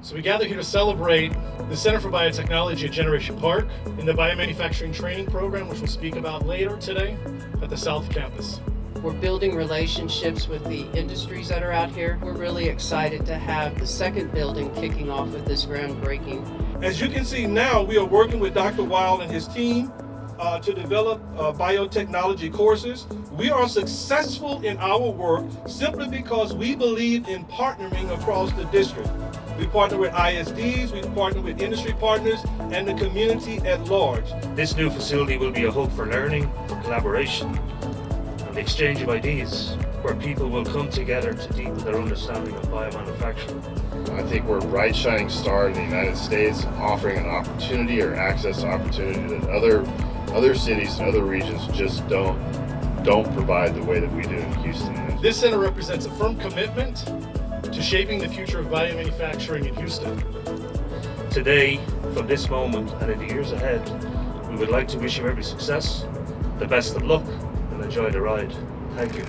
So we gather here to celebrate the Center for Biotechnology at Generation Park in the biomanufacturing training program, which we'll speak about later today at the South Campus. We're building relationships with the industries that are out here. We're really excited to have the second building kicking off with this groundbreaking. As you can see now, we are working with Dr. Wild and his team to develop biotechnology courses. We are successful in our work simply because we believe in partnering across the district. We partner with ISDs, we partner with industry partners, and the community at large. This new facility will be a hub for learning, for collaboration, and the exchange of ideas, where people will come together to deepen their understanding of biomanufacturing. I think we're a bright shining star in the United States, offering an opportunity or access to opportunity that other cities and other regions just don't provide the way that we do in Houston. This center represents a firm commitment to shaping the future of biomanufacturing in Houston. Today, from this moment and in the years ahead, we would like to wish you every success, the best of luck, and enjoy the ride. Thank you.